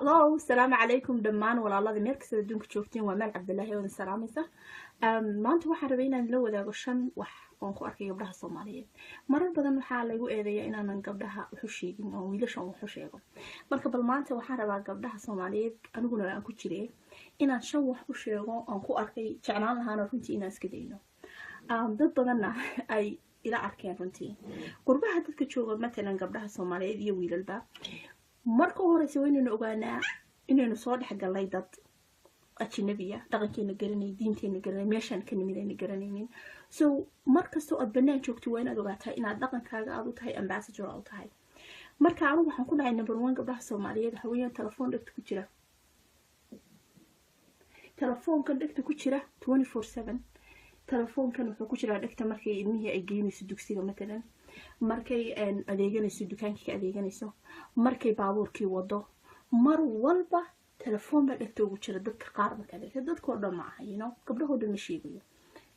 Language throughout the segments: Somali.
Hello, السلام عليكم دمان والله ذي ميركس دونك شوفتين ومال عبد الله يون السلاميسة. ما أنتوا حربينا لو ذا قشن وانكو أركي قبلها الصوماليين مرة بدل الحالة يقول إذا إن أنا قبلها وحشيين أو ويلش أو وحشيهم مركب المانت وحربا قبلها الصوماليين أنا قلنا أنكو تشري إن أشوف وحشيهم أنكو أركي شعنان لها نرفنتي ناس كدينه. ضد بدلنا أي إلى أركين رنتي قربها تذكر مثلا قبلها الصوماليين يويل الباب marka horeysa inaynu ogaanaa inaynu soo dhex galay dad ajnabiya dhaqankeena garanay diinteena garanay meeshan ka nimidayna garanaynin so markastoo aad banaan joogto waa inaad ogaataa inaad dhaqankaaga aad u tahay ambassador aad u tahay marka anigu waxaan ku dhahay number 1 gabdhaha Soomaaliyeed haweenka telefoon dhagta ku jira telefoonka dhagta ku jira 24/7 telefoonkan wuxuu ku jiraa dhagta markay ilmihii ay geynayso dugsiga matalan markay adeeganayso dukaanka ka adeeganayso markay baabuurkii wado mar walba telefoon ba dhagta ugu jira dadka qaar marka dadka dhan ma aha gabdhahooda ma sheegayo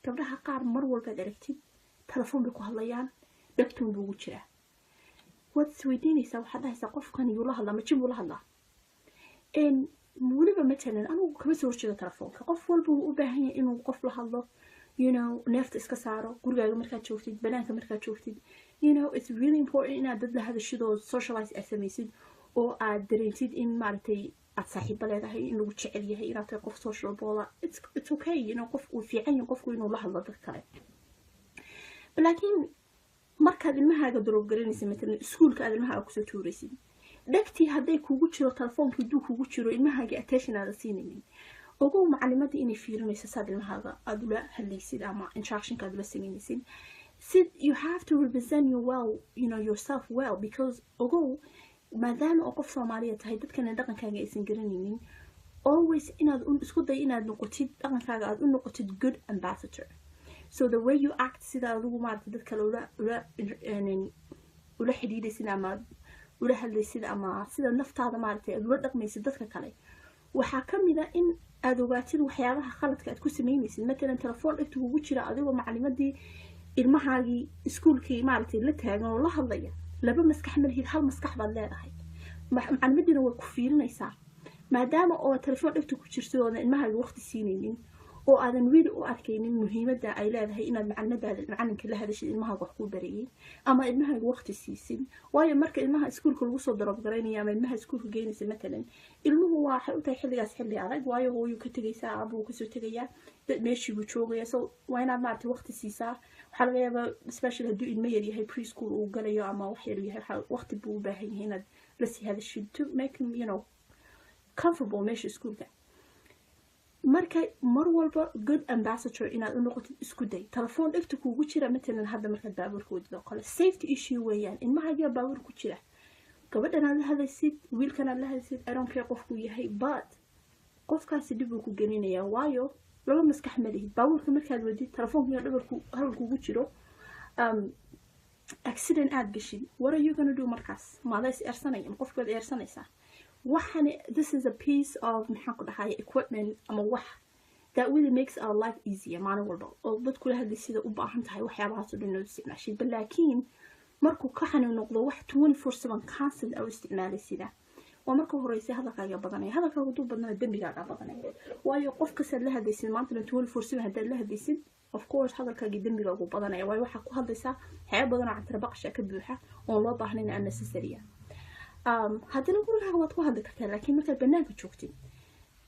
gabdhaha qaar mar walba aragtid telefoon bay ku hadlayaan dhagtun buu ugu jira wad swediinaysa waxa dhahaysa qofkan yuu la hadlaa ma jin buu la hadlaa waliba matalan anigu kama soo horjeedo telefoonka qof walba uu u baahan yahay inuu qof la hadlo neefta iska saaro gurigaaga markaad joogtid banaanka markaad joogtid it's really important inaad dad la hadashidoo socialize aad samaysid oo aad dareentid in maaragtay aad saaxiibo leedahay in lagu jecel yahay inaad tahay qof social boola it's okay qof uu fiican yahay qofku inuu la hadlo dad kale laakiin markaad ilmahaaga daroob garanaysid matalan iskuulka aad ilmahaaga kusoo tuuraysid dhagtii hadday kugu jiro telefoonka duu kugu jiro ilmahaaga attention aada siinaynin ogow macalimadii inay fiirinayso saad ilmahaaga aad ula hadlaysid ama instructionka aad ula sameynaysid you have to represent yourself well because ogow maadaama oo qof Soomaaliyeed tahay dadkana dhaqankaaga aysan garanaynin always inaad isku day inaad noqotid dhaqankaaga aad u noqotid good ambassador so the way you act sida adigu maartay dadka ula xidhiidhaysid ama ula hadlaysid ama sida naftaada maartay aad ula dhaqmaysid dadka kale waxaa kamid ah in aad ogaatid waxyaabaha khaladka aad ku sameynaysid matalan telefoon dhagta kugu jira adigoo macalimadii ilmahaagii iskuulkii maartay la taagan oo la hadlaya laba maskax marhid hal maskax baad leedahay macalimadina way ku fiirinaysaa maadaama oo telefoon dhagta ku jirto oo ilmahaaga waqti siinaynin oo aadan wili u arkaynin muhiimadda ay leedahay inaad macalinka la hadashid ilmahaaga wax ku barayay ama ilmahaaga waqti siisid waayo marka ilmaha iskuulka lagu soo darab garaynaya ama ilmaha iskuulka geynaysa matalan ilmuhu waxay u tahay xilligaas xilli adag waayo hooyo ka tagaysaa abuu ka soo tagayaa meeshii buu joogaya so waa inaad maartay waqti siisaa waxaa laga yaabaa especially hadduu ilmo yar yahay preschool uu galayo ama wax yar yahay waqti buu u baahan yahay inaad la sii hadashid to make him comfortable meesha iskuulka marka mar walba good ambassador inaad u noqotid isku day telefoon dhagta kugu jira matalan hadda markaad baabuurka waddo kale safety issue weeyaan ilmahaaga baabuur ku jira gabadhan aad la hadlaysid wiilkan aad la hadlaysid aronkee qofku yahay but qofkaasi dib uu ku gelinayaa waayo laba maskax ma lihid baabuurka markaad wadid telefoonka dhabarku hal kugu jiro accident aad gashid what are you going to do markaas maadays eersanaya qofkaad eersanaysaa waxaan this is a piece of maxaan ku dhahay equipment ama wax that really makes our life easier maalin walba oo dadku la hadlay sida u baahan tahay waxyaabahaas oo dhan loo isticmaashid laakiin markuu ka xanuun noqdo wax 24/7 constant oo isticmaalaysid waa marka horeysa hadalkaaga badanay hadalkaaga duu badnaa dambigaaga badanay waayo qof kasta la hadlaysid maanta 24/7 haddii la hadlaysid of course hadalkaaga dambigaaga badanay waayo waxa ku hadlaysaa waxyaabo badan oo cantar baqasha ka buuxa oo loo baahnayn unnecessary haddana gurigaaga waad ku hadli kartaa laakiin markaad banaanka joogtid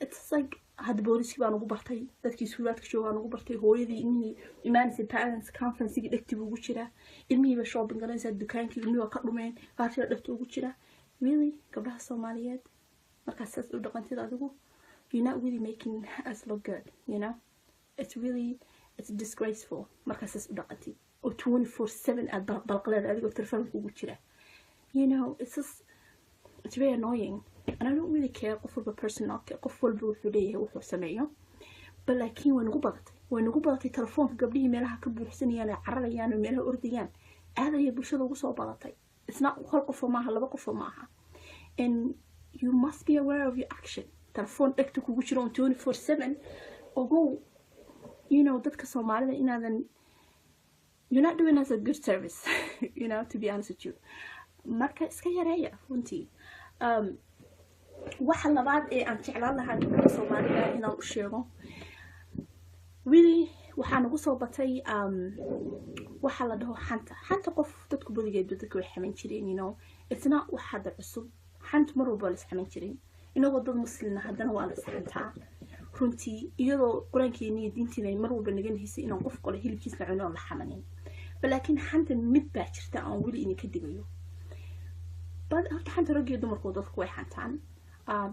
it's like had booliski baan ugu bartay dadkii suulaadka joogaan ugu bartay hooyadii ilmihii imaanaysa parents conference-igi dhagti ugu jira ilmihiiba shopping galaysa dukaankii ilmihii waa ka dhumeen qaarkii dhagta ugu jira really gabdhaha Soomaaliyeed markaad saas u dhaqantid adigu you're not really making us look good it's disgraceful markaad saas u dhaqantid oo 24/7 aad balqaleed adigoo telefoonka ugu jira it's very annoying and I don't really care qof walba personality qof walba wuxuu leeyahay wuxuu sameeyo bal laakiin way nagu badatay telefoonka gabdhihii meelaha ka buuxsanayaan ay cararayaan oo meelaha ordayaan aad ayay bulshada ugu soo badatay it's not hal qof maaha laba qof maaha and you must be aware of your action telefoon dhagta kugu jiro 24/7 ogow dadka Soomaalida inaadan you're not doing us a good service to be honest with you marka iska yareeya runtii waxa labaad ee aan jeclaan lahaa gabdhaha Soomaalida inaan u sheego really waxaa nagu soo batay waxa la dhaho xanta qof dadku badigeed dadku way xaman jireen it's not wax hadda cusub xant mar walba la xaman jireen inagoo dad muslimiin haddana waa la saxantaa runtii iyadoo quraankeena iyo diinteena mar walba naga nahaysa inaan qof qole hilibkiisa la cuno la xamanin laakiin xanta mid baa jirta aan weli inay ka digayo bad horta xanta rag iyo dumarku dadku way xantaan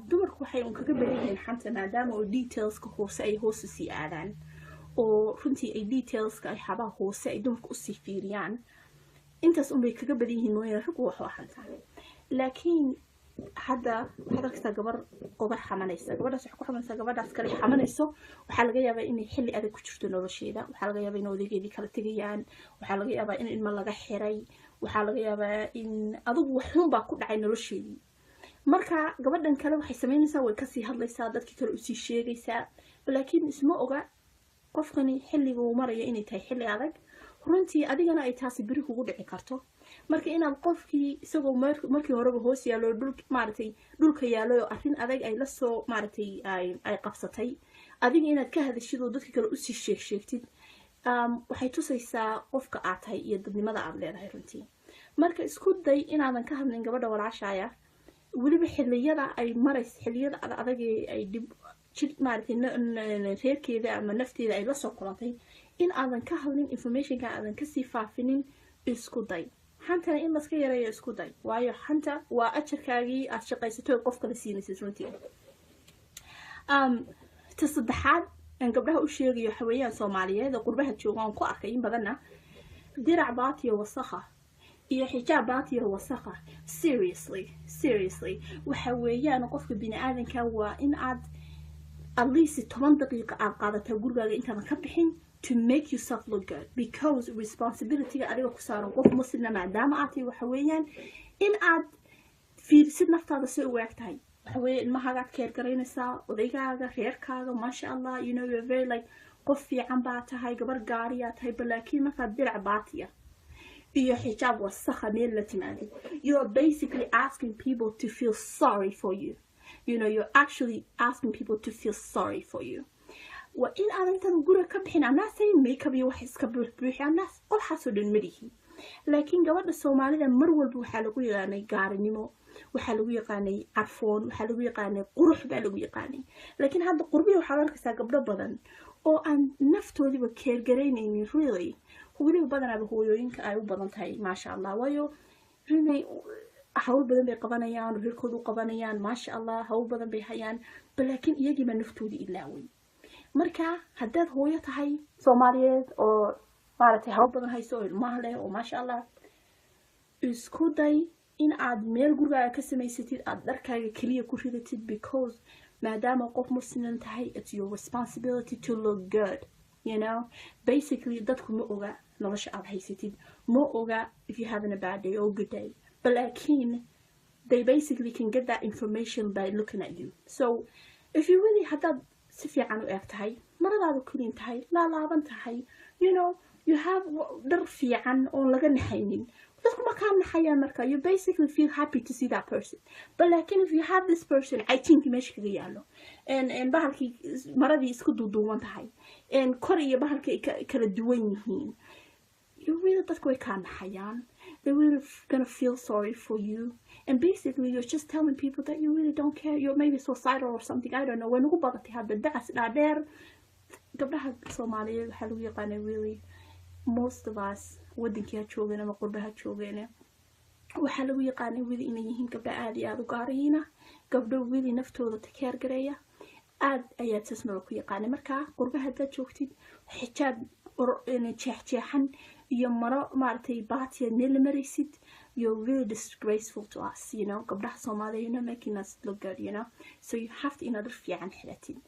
dumarku waxay un kaga badan yihiin xanta maadaama oo detailska hoose ay hoos sii aadaan oo runtii ay detailska ay xabaha hoose ay dumarku u sii fiiriyaan intaas un bay kaga badan yihiin mooyaan rag wax xantaan laakiin hadda waxaad arkaysaa gabar qobar xamanaysa gabadhaas wax ku xamanaysa gabadhaas kale xamanayso waxaa laga yaabaa inay xilli adag ku jirto nolosheeda waxaa laga yaabaa in odageedii kala tegayaan waxaa laga yaabaa in ilmo laga xiray waxaa laga yaabaa in adigu wax xun baa ku dhacay nolosheedii marka gabadhan kale waxay sameynaysaa way kasii hadlaysaa dadkii kale usii sheegaysaa laakiin isma oga qofkani xilliga uu marayo inay tahay xilli adag runtii adigana ay taasi biri kugu dhici karto marka inaad qofkii isagoo markii horeba hoos yaalo dhulka yaalo oo arrin adag ay la soo ay qabsatay adiga inaad ka hadashid oo dadka kale usii sheegtid waxay tusaysaa qofka aad tahay iyo dadnimada aad leedahay runtii marka isku day inaadan ka hadlin gabadha walaashaya weliba xilliyada ay marayso xilliyada adag ay dib reerkeeda ama nafteeda ay la soo kulantay in aadan ka hadlin informationka aadan kasii faafinin isku day xantana in laska yareeyo isku day waayo xanta waa ajarkaagii aad shaqaysato qof kale siinaysid runtii ta saddexaad aan gabdhaha u sheegayo haweeneyda Soomaaliyeed oo qurbaha joogaan ku arkay in badanna dirac baatiyo wasakha iyo xijaab baatiyo wasakha seriously waxa weeyaan qofka bini'aadanka waa in aad at least 10 daqiiqo aad qaadataa gurigaaga intaan ka bixin to make yourself look good because responsibility adiga ku saaran qof muslimna maadaama aad tahay waxa weeyaan in aad fiirsid naftaada si u waagtahay waxa weeye ilmahaaga keer garaynaysaa odaygaaga reerkaaga masha Allah you're very like qof fiican baa tahay gabar gaariya tahay balaakiin markaad dirac baatiya iyo xijaab wasakha meel la timaado you're basically asking people to feel sorry for you you're actually asking people to feel sorry for you وإن أنت نقول كبحنا الناس ميك اب يوحس كبريح الناس كل حسود المريه لكن جواب الصومالي مرول بوحلوي يعني قارنيمو وحلوي قاني عرفون وحلوي قاني قروح بالوي قاني لكن هذا قربي وحلالك ساقب بدن أو أن نفتو ذي بكير جريني really هو اللي بدنا بهو ينك أيو بدن تاي ما شاء الله ويو really حول بدن بقبانيان وهيركودو قبانيان ما شاء الله حول بدن بيحيان بلكن يجي ما نفتو ذي إلاوي marka haddaad hooyo tahay Soomaaliyeed oo hawl badan hayso ilmaha leh oo masha Allah isku day in aad meel gurigaaga ka samaysatid aad dharkaaga kaliya ku ridatid because maadaama qof muslim tahay it's your responsibility to look good basically dadku ma oga nolosha aad haysatid ma oga if you're having a bad day or good day but laakiin they basically can get that information by looking at you so if you really haddaad si fiican u eeg tahay maradaadu clean tahay laaban tahay you have dhar fiican oo laga naxaynin dadku ma ka naxayaan marka you basically feel happy to see that person but like if you have this person I think meesha kaga yaalo and bahalkii maradii isku duuduuban tahay and kor iyo bahalkii kala duwan yihiin you really dadku way ka naxayaan they're really gonna feel sorry for you and basically you're just telling people that you really don't care you're maybe suicidal or something I don't know when ugu badatay hadda dacas dhaadheer gabdhaha Soomaaliyeed waxa lagu yaqaanay really most of us wadanka joogeen ama qurbaha joogeen waxa lagu yaqaanay wili inay yihiin gabdha aad iyo aad u gaarayna gabdho wili naftooda takeer gareeya aad ayaa tasnoo ku yaqaanay marka qurbaha dad joogtid xijaab jeexjeexan iyo maro baatiya meel maraysid you're really disgraceful to us gabdhaha Soomaaliyeed making us look good so you have to inadar fiican xiratid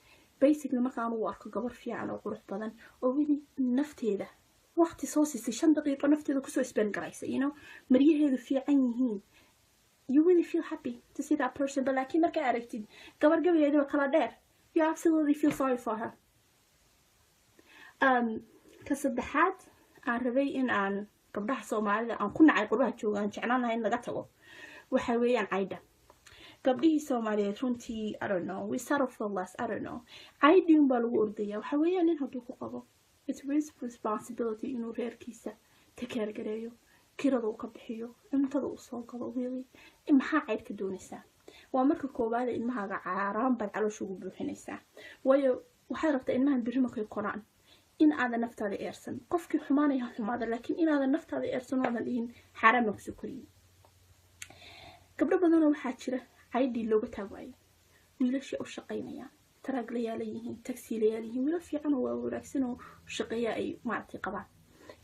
basically markaan u arko gabar fiican oo qurux badan oo wili nafteeda waqti soo siisay 5 daqiiqo nafteeda ku soo spend garaysa mariyaheedu fiican yihiin you really feel happy to see that person but laakiin marka aragtid gabar gabadeeda kala dheer you absolutely feel sorry for her ka saddexaad aan rabay in aan gabdhaha Soomaalida aan ku nacay qurbaha joogaan jeclaan lahayn laga tago waxa weeyaan gabdhihii Soomaaliyeed runtii I don't know we settle for less I don't know caydin baa lagu ordaya waxa weeyaan nin hadduu ku qabo it's his responsibility inuu reerkiisa take gareeyo kirada uu ka bixiyo cuntada uu soo galo really maxaa cayd ka doonaysaa waa marka koobaad ilmahaaga caaraan bad caloosha ugu buuxinaysaa waayo waxay rabtaa ilmahan birri markay koraan in aadan naftaada eersan qofkii xumaanaya xumaada laakiin inaadan naftaada eersan oo aadan dhihin xaraam ku soo koriyo gabdho badan waxaa jira caydii looga taagay wiilasha u shaqaynayaan taraaglayaal yihiin taksiilayaal yihiin wiilal fiican oo wanaagsan oo shaqeeya ay maartay qabaan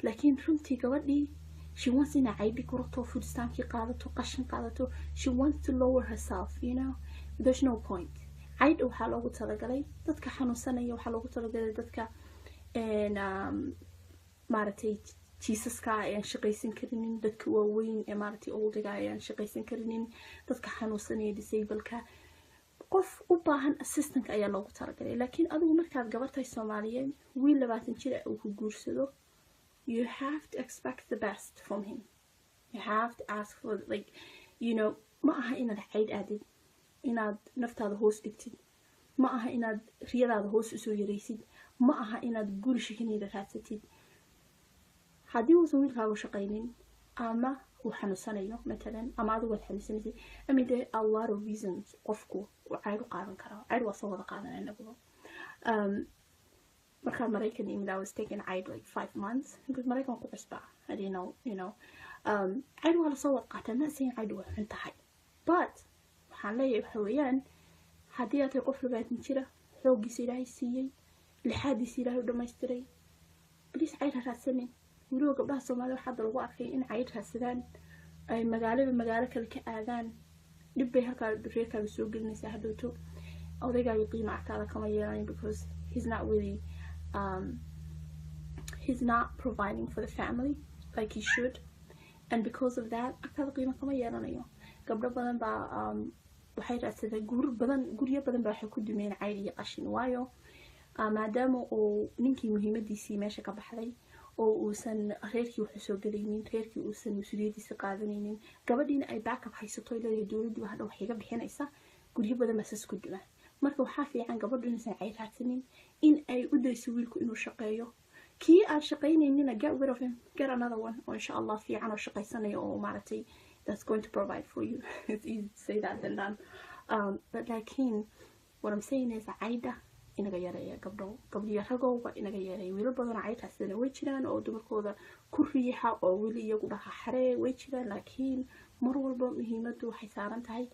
laakiin runtii gabadhii she wants in عيدي كرتو فلسطانكي قادته قشن قادته she wants to lower herself you know there's no point عيد waxaa loogu talagalay dadka xanuunsanaya waxaa loogu talagalay dadka maartay jiisaska ayaan shaqaysan karinin dadka waaweyn ee maartay oldiga ayaan shaqaysan karinin dadka xanuunsanaya disableka qof u baahan assistant ayaa loogu talagalay laakiin adigu markaad gabartay Soomaaliyeed wiil 20 jir ah uu ku guursado you have to expect the best from him. You have to ask for like, you know, ma aha inaad cayd aadid inaad naftaada hoos dhigtid ma aha inaad riyadaada hoos usoo yaraysid ma aha inaad guri shaqaynayda raadsatid haddii uusan wiilkaagu shaqaynin ama uu xanuunsanayo matalan ama adigu waad xanuunsanaysid I mean there are a lot of reasons qofku uu cayd u qaadan karaa cayd waa soo wada qaadanaynagu marka Mareykan I was taking Eid like 5 months because Mareykan ku cusba I didn't know you know Eid wala soo wad qaatan ma siin Eid waa intahay but waxaan leeyahay waxa weeyaan hadii aad qof labaatan jira xoogiisa Ilaahay siiyay lixaadiisa Ilaahay u dhameystiray please Eid raadsanin waliba gabdhaha Soomaaliya waxa lagu arkay in Eid raadsadaan ay magaalo kale ka aadaan dib bay halka reerkaaga soo gelinaysaa hadooto odayga qiimo arkaada kama yeelan because he's not providing for the family like he should and because of that akada qiimo kama yeelanayo gabdho badan baa waxay raadsadeen guryo badan baa waxay ku dumeen cayd iyo qashin waayo maadaama uu ninkii muhiimadiisii meesha ka baxday oo uusan reerkii wax soo galaynin reerkii uusan mas'uuliyadiisa qaadanaynin gabadhiina ay backup haysato ilaa dawladdu waxa wax iga bixinaysa guryo badan ma sas ku dumaan marka waxa fiican gabadhu inaysan cayd raadsanin in ay u dayso wiilku inuu shaqeeyo kii aan shaqaynaynin get rid of him get another one oo insha Allah fiican oo shaqaysanayo oo maartay that's going to provide for you it's easy to say that than done but like what I'm saying is caida inaga yareeya gabdhiyo ragowga inaga yareeya wiilal badan cayd raadsan way jiraan oo dumarkooda ku riixa oo wili iyagu dhaha xaree way jiraan laakiin mar walba muhiimadu waxay saaran tahay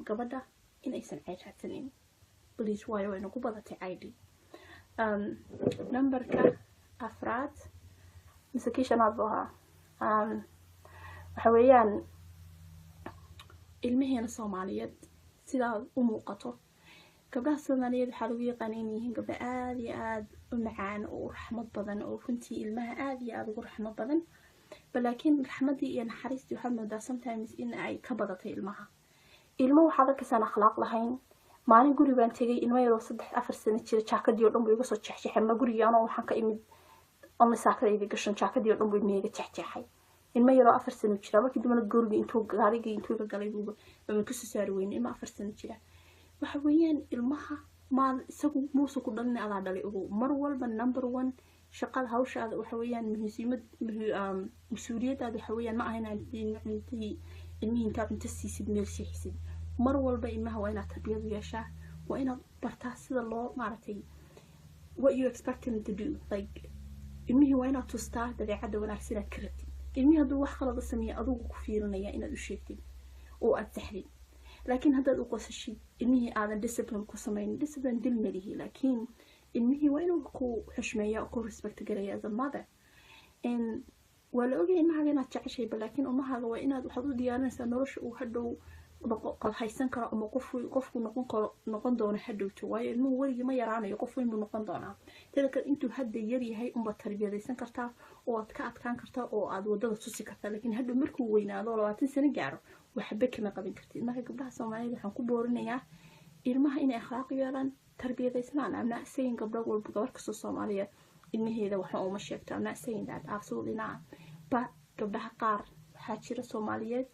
gabadha inaysan cayd raadsanin please why way nagu badatay ID numberka afraad misakishanaad baa waxa weeyaan ilmaheena Soomaaliyeed sida u muuqato gabdhaha Soomaaliyeed waxa lagu yaqaan in yihiin gabdho aad iyo aad u macaan oo raxmad badan oo runtii ilmaha aad iyo aad ugu raxmad badan laakiin raxmadii iyo naxariistii waxa moodaa sometimes in ay ka badatay ilmaha waxa la kasana akhlaaq lahayn maalin guri baan tagay ilmo yar oo 3-4 sano jira jaakadii oo dhan buu iga soo jeexjeexay ma guriga waxaan ka imid ama saakadii gashan jaakadii oo dhan buu iga jeexjeexay ilmo yar oo 4 sano jira markii dibna guriga intuu ka galay buu ka soo saari weyn ilmo 4 sano jira waxa weeyaan ilmaha maal isagu muusu ku dhalin ala dhalay ugu mar walba number 1 shaqada hawshaada waxa weeyaan mas'uuliyadaada waxa weeyaan ma ahayn intii ilmihi inta inta siisid meel sheexsid mar walba ilmaha waa inaad tarbiyad yeeshaa waa inaad bartaa sida loo maartay what you expect him to do like ilmihi waa inaad tustaa dabeecadda wanaagsan aad ka rabtid ilmihi hadduu wax khalad sameeyo adigu ku fiirinaya inaad u sheegtid oo aad saxdid laakiin haddaad u qosashid ilmihi aadan discipline ku sameyn discipline dil malihi laakiin ilmihi waa inuu ku xushmeeyaa ku respect gareeyaa as a mother and wala ogeey ilmaha inaad jeceshay laakiin umahaaga waa inaad waxaad u diyaarinaysaa nolosha uu hadhow haysan karo ama qofku noqon doono hadhowto waayo ilmuhu warigi ma yaraanayo qof weyn buu noqon doonaa dadka intuu hadda yar yahay umba tarbiyadaysan kartaa oo aad ka adkaan kartaa oo aad wadada tusi kartaa laakiin hadhow markuu weynaado 20 sano gaaro waxba kama qaban kartid marka gabdhaha Soomaaliyeed waxaan ku boorinayaa ilmaha inay akhlaaq yeelan tarbiyadaysnaan ama saying gabdho walba gabar kasta Soomaaliyeed ilmaheeda waxa uu ma sheegto ama saying that absolutely not but gabdhaha qaar waxa jira Soomaaliyeed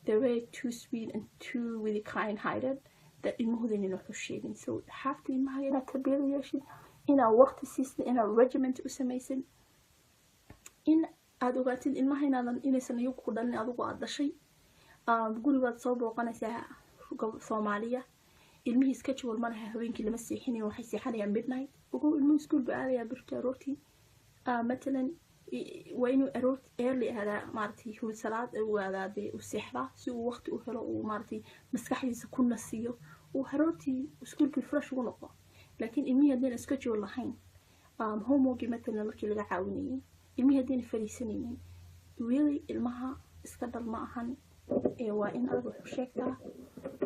they're very too sweet and too really kind-hearted that ilmahooda inayna wax u sheegin. So have to ilmaha inaad tarbiyada yeeshid, inaad waqti siisid, inaad regiment u samaysid, in aad ogaatid ilmaha inaysan iyagu ku dhalin adigu aad dhashay. gurigaad soo booqanaysaa Soomaaliya, ilmihii schedule ma laha, habeenkii lama seexinayo, waxay seexanayaan midnight. ugu ilmuhu school ba aadaya birta aroortii. matalan waa inuu early aadaa maartay hul salaad uu aadaade u seexdaa si uu waqti u helo uu maartay maskaxdiisa ku nasiyo uu aroortii schoolkii fresh ugu noqdo. laakiin ilmihii haddayna schedule lahayn, homework matalan markii laga caawinayay, ilmihii haddayna fariisanaynin, really ilmaha iska dhal ma ahan. waa in aad wax u sheegtaa,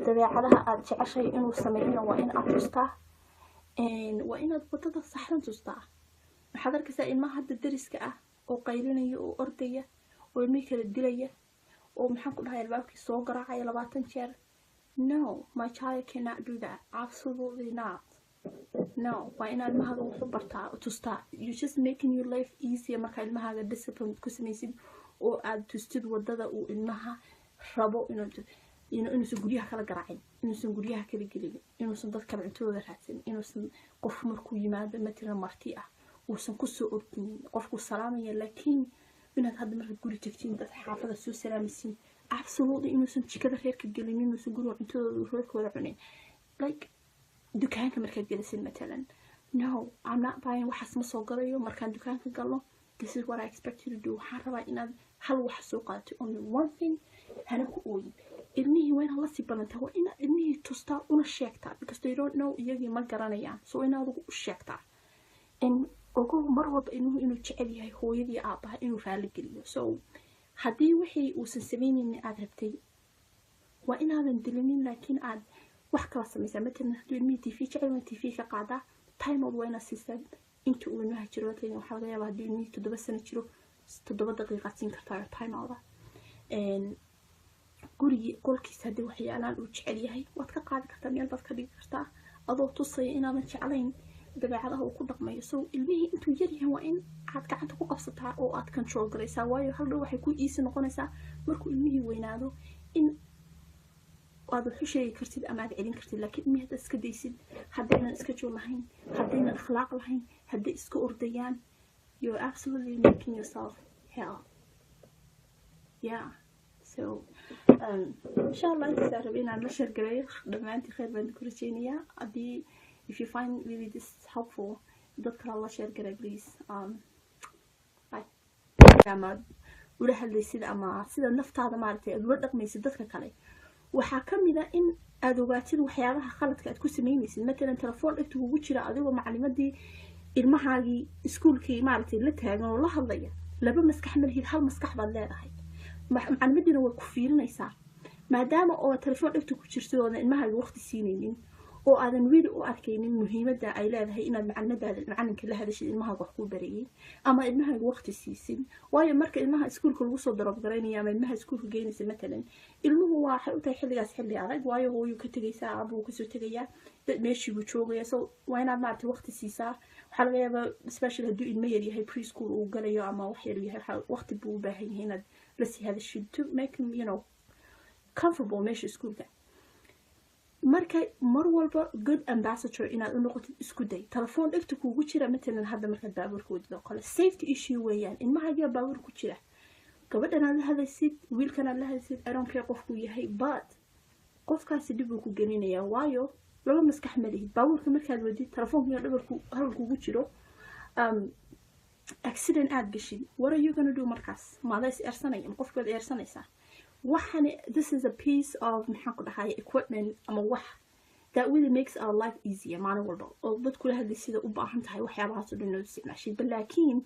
dabeecadaha aad jeceshay inuu sameeyana waa in aad tustaa, waa inaad wadada saxran tustaa. waxaad arkaysaa ilmaha hadda dariska ah oo qaylinaya oo ordaya oo ilmihii kala dilaya oo maxaan ku dhahay albaabkii soo garaacaya 20 jeer. No, my child cannot do that. Absolutely not. No, waa in ilmahaaga wax u bartaa tustaa. You just making your life easier marka ilmahaaga discipline ku samaysid oo aad tustid wadada uu ilmaha rabo inuusan guryaha kala garaacin, inuusan guryaha kala gelin, inuusan dad kale cuntooda raadsan, inuusan qof markuu yimaado matalan marti ah uusan ku soo ordinin, qofku salaamaya. laakiin inaad hadda marka guri tagtiin dad xaafada soo salaamaysiin, absolutely inuusan jikada reerka gelin, inuusan guriga cuntooda reerkooda cunin. like dukaanka markaad gelisid matalan, no, I'm not buying waxaas ma soo galayo. markaan dukaanka galno, this is what I expect you to do. waxaan rabaa inaad hal wax soo qaadato, only one thing, hana ku ooyin. ilmihii waa inaad la sii balantaa, waa inaad ilmihii tustaa una sheegtaa, because they don't know, iyagii ma garanayaan. so inaad ugu sheegtaa ogow mar walba ilmuhu inuu jecel yahay hooyadii aabaha, inuu raali geliyo. so haddii wixii uusan samaynin aad rabtay, waa inaadan dilinin, laakiin aad wax kala samaysaa. matalan hadduu ilmihii tv jecel waa tv ka qaadaa, timeout waa inaad siisaa inta uu ilmaha jiro. laakiin waxaa laga yaabaa hadduu ilmihii 7 sano jiro 7 daqiiqaad siin kartaa timeouta. gurigii qolkiisa haddii waxyaalaan uu jecel yahay waad ka qaadi kartaa, meel baad ka dhigi kartaa adoo tusaya inaadan jeclayn dabeecadaha uu ku dhaqmayo. so ilmihii intuu yar yahay waa in aad gacanta ku qabsataa oo aad control garaysaa, waayo haldhow waxay ku easy noqonaysaa markuu ilmihii weynaado in aad wax u sheegi kartid ama aad celin kartid. laakiin ilmihii haddaad iska daysid, haddaynan iska joog lahayn, haddaynan akhlaaq lahayn, hadday iska ordayaan, you're absolutely making yourself hell. yeah. so inshallah intaas rabin aan la share gareeyo. dhamaantii khayr baan ku rajeynayaa. haddii if you find really this helpful, dad kale la share gareey please. bye. ama ula hadlaysid ama sida naftaada maartay aad ula dhaqmaysid dadka kale, waxaa kamid ah in aad ogaatid waxyaabaha khaladka aad ku sameynaysid. matalan telefoon dhegta kugu jira adigoo macalimadii ilmahaagii iskuulkii maartay la taagan oo la hadlaya, laba maskax ma lihid, hal maskax baad leedahay. macalimadina way ku fiirinaysaa, maadaama oo telefoon dhegta ku jirto oo ilmahaaga waqti siinaynin oo aadan weli u arkaynin muhiimadda ay leedahay inaad macalinka la hadashid ilmahaaga wax ku barayay ama ilmahaaga waqti siisid. waayo marka ilmaha iskuulka lagu soo daroob garaynaya ama ilmaha iskuulka geynaysa matalan, ilmuhu waxay u tahay xilligaas xilli adag, waayo hooyuu ka tegaysaa, aabuu kasoo tegayaa, dad meeshii buu joogaya. so waa inaad maartay waqti siisaa. waxaa laga yaabaa especially hadduu ilmo yar yahay preschool uu galayo ama wax yar yahay, waqti buu u baahan yahay inaad la sii hadashid to make him comfortable meesha iskuulka. marka mar walba good ambassador inaad u noqotid isku day. telefoon dhegta kugu jira matalan hadda markaad baabuurka wadid oo kale, safety issue weeyaan. ilmahaaga baabuur ku jira, gabadhan aad la hadaysid, wiilkan aad la hadaysid, I don't care qofku yahay, but qofkaasi dib uu ku gelinayaa, waayo laba maskax ma lihid. baabuurka markaad wadid telefoonka iyo dhabarku halka kugu jiro, accident aad gashid, what are you gonna do markaas? maadays eersanaya, qofkaad eersanaysaa. waxani this is a piece of maxaan ku dhahay equipment ama wax that really makes our life easier maalin walba oo dadku la hadlay sida u baahan tahay waxyaabahaas oo dhan oo isticmaashid. laakiin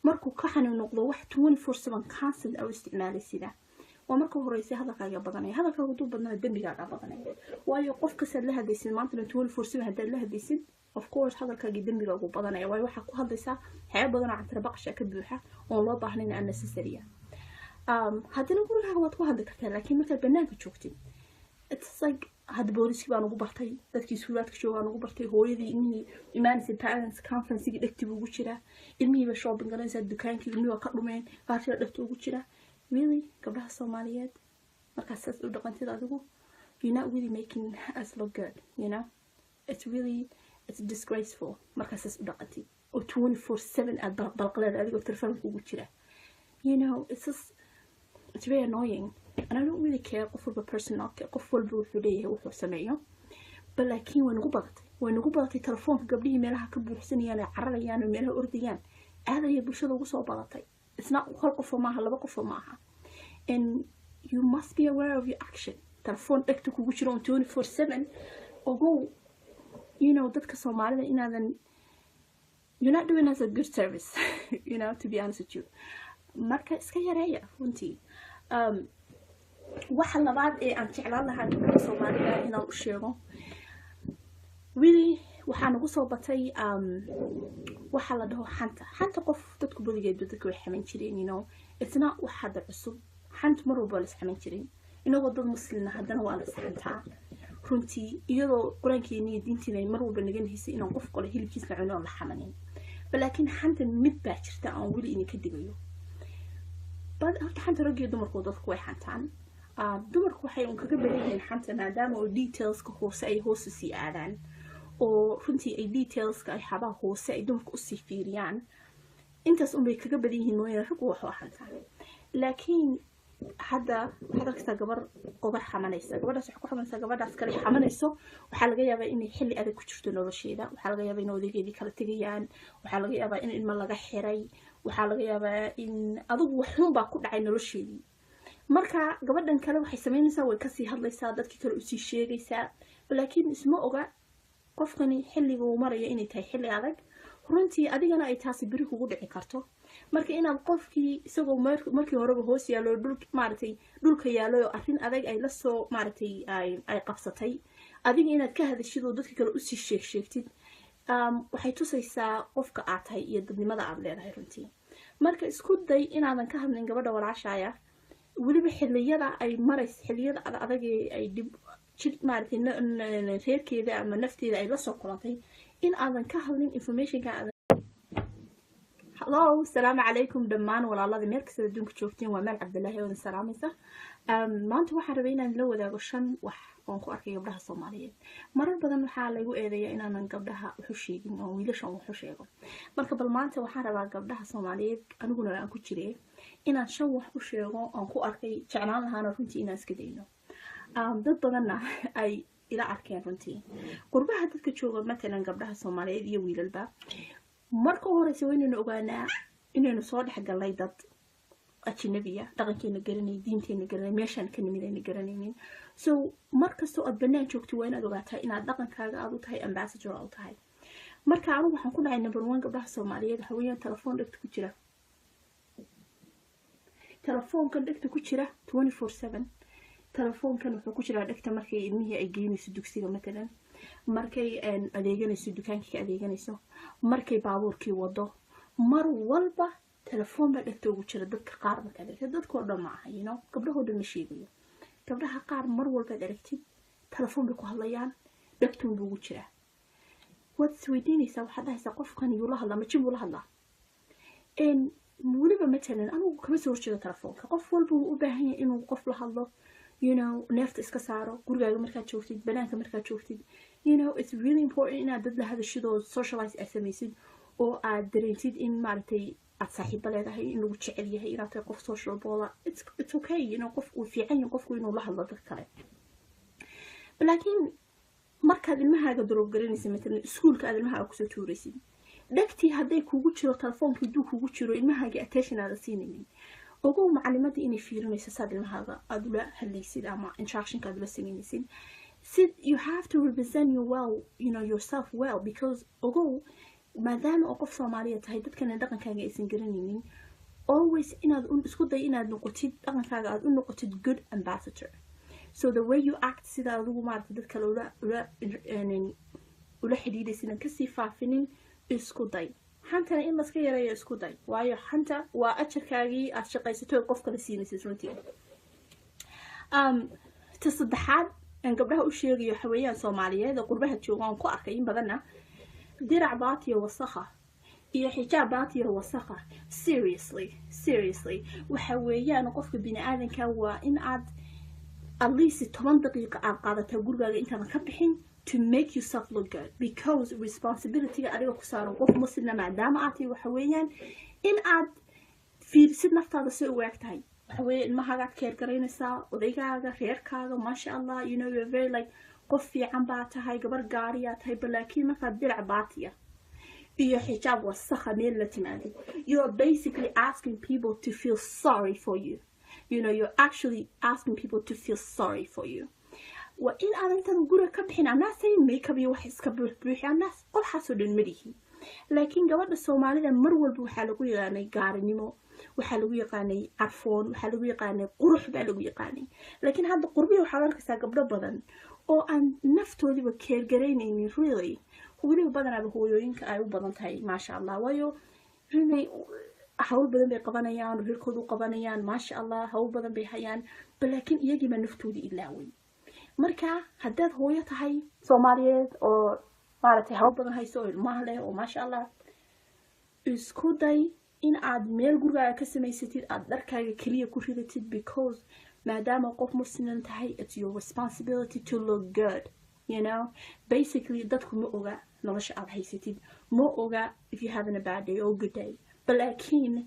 markuu ka xanuun noqdo wax 24/7 constant oo isticmaalaysid, waa marka horeysa hadalkaaga badanaya. hadalkaaga haduu badnaa dambigaaga badanaya, waayo qof kasta la hadlaysid maanta 24/7 haddaad la hadlaysid, of course hadalkaaga dambigaaga badanaya, waayo waxaa ku hadlaysaa waxyaabo badan oo cantara baqasha ka buuxa oo loo baahnayn unnecessary. haddana gurigaaga waad ku hadli kartaa, laakiin markaad banaanka joogtid, it's like hadda booliskii baan ugu bartay, dadkii suulaadka joogaan ugu bartay, hooyadii ilmihii imaanaysa parents conferencegii dhegtiba ugu jira, ilmihiiba shopping garanaysaa, dukaankii ilmihii waa ka dhumeen, qaarkii dhegta ugu jira. really gabdhaha Soomaaliyeed marka saas u dhaqantid adigu you're not really making us look good, you know. It's disgraceful marka saas u dhaqantid oo 24/7 aad balqaleed adigoo telefoonka ugu jira, you know. It's very annoying and I don't really care qof walba personal qof walba wuxuu leeyahay wuxuu sameeyo, but laakiin way nagu badatay telefoonka gabdhihii meelaha ka buuxsanayaan ee cararayaan oo meelaha ordayaan aad ayay bulshada ugu soo badatay. It's not hal qof maaha, laba qof maaha, and you must be aware of your action. Telefoon dhegta kugu jiro 24/7 ogow, you know, dadka Soomaalida inaadan, you're not doing us a good service you know, to be honest with you. Marka iska yareeya runtii. waxa labaad ee aan jeclaan lahaa dadka Soomaalida inaan u sheego, really waxaa nagu soo batay waxa la dhaho xanta qof dadku badigeed dadku way xaman jireen, you know. It's not wax hada cusub, xanta mar walba la xaman jireen inagoo dad muslimiin haddana waa la saxantaa runtii, iyadoo quraankeena iyo diinteena ay mar walba naga nahisay inaan qof kale hilibkiisa cuno la xamanin, laakiin xanta mid baa jirta aan weli inay ka digayo. bad xanta rag iyo dumarku dadku way xantaan. dumarku waxay kaga badan yihiin xanta maadaama oo detailska hoose ay hoos u sii aadaan, oo runtii ay detailska ay xabaha hoose ay dumarku u sii fiiriyaan, intaas bay kaga badan yihiin mooyaan rag wax xantaan. laakiin hadda waxaad gabar qobar xamanaysa, gabadhaas wax ku xamanaysa, gabadhaas kale xamanayso, waxaa laga yaabaa inay xilli adag ku jirto nolosheeda, waxaa laga yaabaa in odageedii kala tagayaan, waxaa laga yaabaa in ilmo laga xiray, waxaa laga yaabaa in adigu waxun baa ku dhacay nolosheedii. marka gabadhan kale waxay sameynaysaa way kasii hadlaysaa, dadkii kale u sii sheegaysaa, laakiin isma oga qofkani xilliga uu marayo inay tahay xilli adag runtii, adigana ay taasi biri kugu dhici karto. marka inaad qofkii isagoo markii horeba hoos yaalo dhulka yaalo arrin adag ay la soo ay qabsatay, adiga inaad ka hadashid oo dadka kale u sii sheegtid, waxay tusaysaa qofka aad tahay iyo dadnimada aad leedahay runtii. marka isku day inaadan ka hadlin gabadha walaashaya weliba xilliyada ay marayso, xilliyada adag ay dib reerkeeda ama nafteeda ay la soo kulantay, in aadan ka hadlin informationka. hello, salaamu calaykum dhammaan walaalada meel kasta adduunka joogtiin, waa Meel Cabdilaahi oo idin salaamaysa. maanta waxaan rabay inaan la wadaago 5 wax oon ku arkay gabdhaha Soomaaliyeed. marar badan waxaa lagu eedeeyaa inaanan gabdhaha wax u sheegin oo wiilasha wax u sheego. marka bal maanta waxaan rabaa gabdhaha Soomaaliyeed aniguna aan ku jiray inaan 5 wax u sheego oon ku arkay, jeclaan lahaana runtii inaan iska dayno. dad badanna ay ila arkeen runtii. qurbaha dadka jooga matalan gabdhaha Soomaaliyeed iyo wiilalba, marka horeysa waynaynu ogaanaa inaynu soo dhex galnay dad ajnabiya, dhaqankeena garanay, diinteena garanay, meeshaan ka nimidayna garanaynin. so markastoo aad bannaan joogto waa inaad ogaataa inaad dhaqankaaga aad u tahay ambassador aad u tahay. marka anigu waxaan ku dhacay number 1 gabdhaha Soomaaliyeed haweenka telefoon dhegta ku jira, telefoonka dhegta ku jira 24/7. telefoonkan wuxuu ku jiraa dhegta markay ilmihii ay geynayso dugsiga matalan, markay adeeganayso dukaankii adeeganayso, markay baabuurkii wado, mar walba telefoon baa dhegta ugu jira. dadka qaar marka dhegta dadkoo dhan ma aha, you know, gabdhahoo dhan ma sheegayo. gabdhaha qaar mar walba aragtid telefoon bay ku hadlayaan, dhegtoon buu ugu jiraa. waad isweydiinaysaa, waxaad dhahaysaa qofkan yuu la hadlaa, ma jin buu la hadlaa. weliba matalan anigu kama soo horjeedo telefoonka, qof walba wuu u baahan yahay inuu qof la hadlo, you know, neefta iska saaro gurigaaga markaad joogtid, banaanka markaad joogtid, you know. it's really important inaad dad la hadashid oo socialize aad samaysid, oo aad dareentid in aad saaxiibo leedahay, in lagu jecel yahay, inaad tahay qof social boola. it's okay, you know, qof uu fiican yahay qofku inuu la hadlo dad kale. laakiin markaad ilmahaaga daroob garanaysa matalan iskuulka aad ilmahaaga kusoo tuuraysid, dhegtii hadday kugu jiro telefoonka hadduu kugu jiro ilmahaaga attention aada siinaynin, ogow macalimadii inay fiirinayso saad ilmahaaga aad ula hadlaysid ama instructionka aad ula sameynaysid. you have to represent yourself well, because ogow maadaama oo qof Soomaaliya tahay dadkana dhaqankaaga aysan garanaynin, always inaad isku day inaad noqotid dhaqankaaga aad u noqotid good ambassador. so the way you act sida adigu dadka ula xidhiidhaysid aan kasii faafinin, isku day. xantana in laska yareeyo isku day, waayo xanta waa ajarkaagii aad shaqaysato qof kale siinaysid runtii. ta saddexaad aan gabdhaha u sheegayo haweenka Soomaaliyeed oo qurbaha joogaan ku arkay in badanna dirac baatiyo wasakha iyo xijaab baatiyo wasakha. seriously waxa weeyaan qofka bini aadanka waa in aad at least 10 daqiiqo aad qaadataa gurigaaga intaadan ka bixin to make yourself look good, because responsibility adiga ku saaran qof muslimna maadaama aad tahay waxa weeyaan in aad fiirisid naftaada si u eg tahay. waxa weeye ilmahaaga aad keer garaynaysaa, odaygaaga, reerkaaga, maasha allah, you know, you're very like qof fiican baa tahay, gabar gaariyaa tahay, balaakiin markaad dirac baatiya iyo xijaab wasakha meel la timaadid, you're basically asking people to feel sorry for you. You know, you're actually asking people to feel sorry for you. وإن أنت نقول كبحين الناس ميك اب يوحس كبروحي الناس قل حسود المريه. لكن جواد الصومالي مرول بوحلقوا يغاني قارنيمو وحلقوا يغاني عرفون وحلقوا يغاني قروح بحلقوا يغاني. لكن هذا قربي وحلقوا كساقبل بدن أو أن نفتو ذي بكير قريني really هو ذي بدن أبو هو ينك أيو بدن تاي ما شاء الله ويو really حول بدن بقبانيان وهيركودو قبانيان ما شاء الله حول بدن بيحيان بلكن يجي ما نفتو ذي إلاوي. marka haddaad hooyo tahay Soomaaliyeed oo maaragtay hawl badan hayso ilmaha leh oo maasha Allah isku day in aad meel gurigaaga ka samaysatid aad dharkaaga kaliya ku ridatid, because maadaama qof muslim tahay it's your responsibility to look good, you know. Basically dadku ma oga nolosha aad haysatid, ma oga if you're having a bad day or good day, but laakiin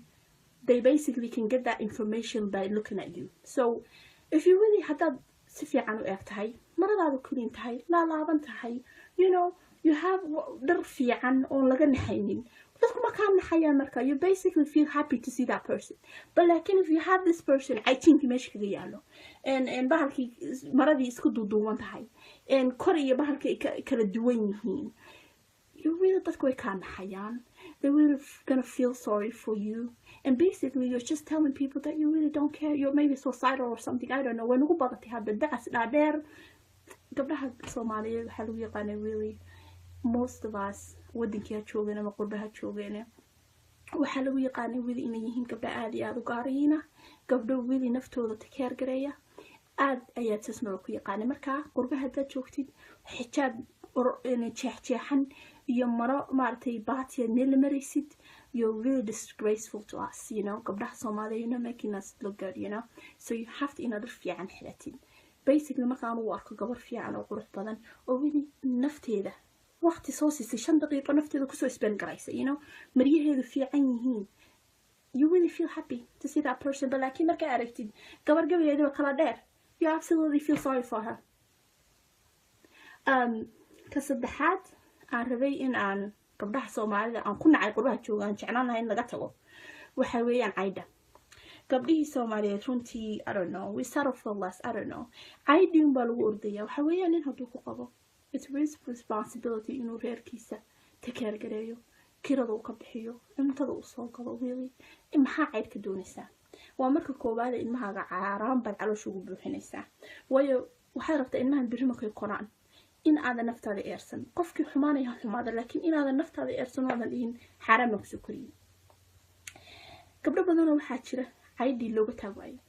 they basically can get that information by looking at you. So if you really haddaad si fiican u eg tahay, maradaadu clean tahay, laalaaban tahay, you know, you have dhar fiican oon laga naxaynin, dadku ma kaa naxayaan marka, you basically feel happy to see that person. But laakiin if you have this person caytiinkii meesha kaga yaalo bahalkii maradii isku duuduuban tahay kor iyo bahalkii kala duwan yihiin, you really dadku way kaa naxayaan. They're really gonna feel sorry for you, and basically you're just telling people that you really don't care. You're maybe suicidal or something, I don't know. When ugu badatay hadda dacas dhaadheer gabdhaha Soomaaliyeed waxaa lagu yaqaanay really most of us wadankiya joogeen ama qurbaha joogeen waxaa lagu yaqaanay really inay yihiin gabdha aad iyo aad u gaarayna, gabdho really naftooda takeer gareeya, aad ayaa tasnoo ku yaqaanay. marka qurbaha haddaad joogtid xijaab jeexjeexan iyo maro maartay baatiya meel maraysid, you're really disgraceful to us, you know. gabdhaha Soomaaliyeed, you know, making us look good, you know. So you have to inaad fiican xiratid. basically markaan u arko gabar fiican oo qurux badan oo really nafteeda waqti soo siisay 5 daqiiqo nafteeda kusoo spend garaysa, you know, maryaheedu fiican yihiin, you really feel happy to see that person. but laakiin markaa aragtid gabar gabayeeda kala dheer, you absolutely feel sorry for her. ka saddexaad aan rabay in aan gabdhaha Soomaalida aan ku nacay qurbaha joogaan jeclaan lahayn laga tago waxa weeyaan caydha. gabdhihii Soomaaliyeed runtii I don't know, we settle for less, I don't know. caydhiin baa lagu ordaya, waxa weeyaan in hadduu ku qabo it's his responsibility inuu reerkiisa takeer gareeyo, kirada uu ka bixiyo, cuntada uu soo galo. really maxaa cayd ka doonaysaa? waa marka koowaad ilmahaaga caaraan baad caloosha ugu buuxinaysaa, waayo waxaad rabtaa ilmahan berri markay koraan in aadan naftaada eersan. qofkii xumaanaya xumaada, laakiin inaadan naftaada eersan oodan dhihin xaaraan ma kusoo koriyin. gabdho badanoo waxaa jira caydhii looga taagwaayay,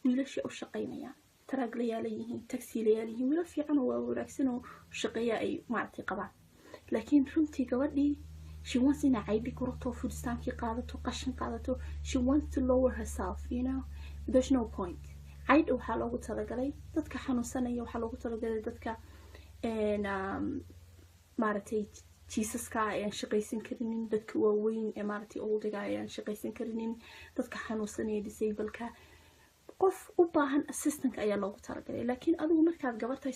wiilasha u shaqaynayaan, taraaglayaala yihiin, tagsiilayaal yihiin, wiilal fiican oo wanaagsan oo shaqeeya ay maaragtay qabaan, laakiin runtii gabadhii she wants inay caydhi gurato, fudistaankii qaadato, qashin qaadato, she wants to lower herself, you know. there's no point. caydh waxaa loogu talagalay dadka xanuunsanaya, waxaa loogu talagalay dadka maaragtay jiisaska ayaan shaqaysan karinin, dadka waaweyn ee maaragtay oldiga ayaan shaqaysan karinin, dadka xanuunsanaya disableka, qof u baahan assistant ayaa loogu talagalay. laakiin adigu markaad gabartay